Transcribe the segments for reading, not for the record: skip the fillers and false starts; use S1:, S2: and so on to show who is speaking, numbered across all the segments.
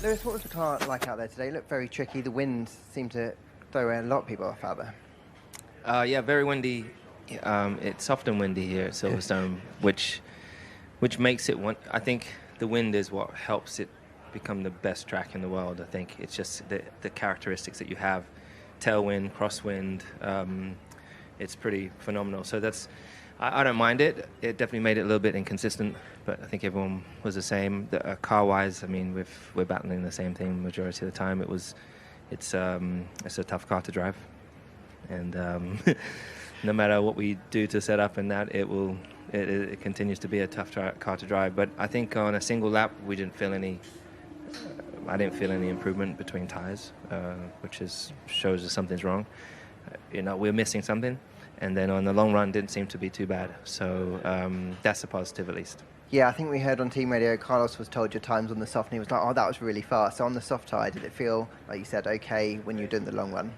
S1: Lewis, what was the car like out there today? It looked very tricky. The wind seemed to throw a lot of people off out there.
S2: Yeah, very windy. It's soft and windy here at Silverstone, which makes it one. I think the wind is what helps it become the best track in the world. I think it's just the characteristics that you have, tailwind, crosswind. It's pretty phenomenal. So I don't mind it. It definitely made it a little bit inconsistent, but I think everyone was the same. Car-wise, I mean, we're battling the same thing majority of the time. It's a tough car to drive, and no matter what we do to set up and that, it continues to be a tough car to drive. But I think on a single lap, we didn't feel any. I didn't feel any improvement between tires, which shows that something's wrong. We're missing something. And then on the long run, didn't seem to be too bad. So that's a positive at least.
S1: Yeah, I think we heard on team radio, Carlos was told your times on the soft, and he was like, oh, that was really fast. So on the soft tire, did it feel, like you said, okay when you were doing the long run?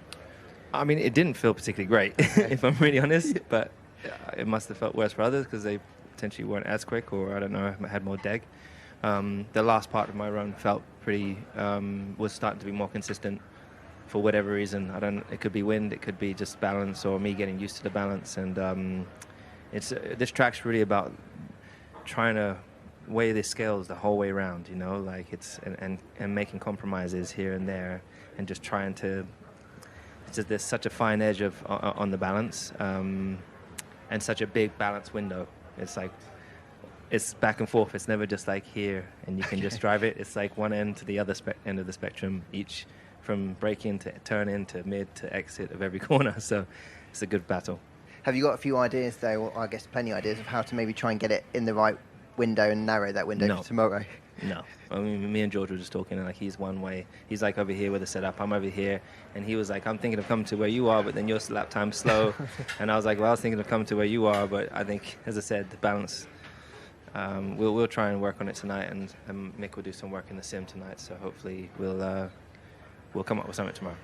S2: I mean, it didn't feel particularly great, if I'm really honest. But it must have felt worse for others because they potentially weren't as quick, or I don't know, had more deg. The last part of my run felt was starting to be more consistent. For whatever reason, it could be wind, it could be just balance, or me getting used to the balance. And this track's really about trying to weigh the scales the whole way around, like and making compromises here and there, and just trying to. There's such a fine edge on the balance, and such a big balance window. It's like it's back and forth. It's never just like here, and you can just drive it. It's like one end to the other end of the spectrum each. From braking to turn in to mid to exit of every corner. So it's a good battle.
S1: Have you got a few ideas, though, or I guess plenty of ideas, of how to maybe try and get it in the right window and narrow that window for tomorrow?
S2: No. I mean, me and George were just talking, and like he's one way. He's like over here with the setup. I'm over here. And he was like, I'm thinking of coming to where you are, but then your lap time's slow. And I was like, well, I was thinking of coming to where you are, but I think, as I said, the balance. We'll try and work on it tonight, and Mick will do some work in the sim tonight. So hopefully we'll come up with something tomorrow.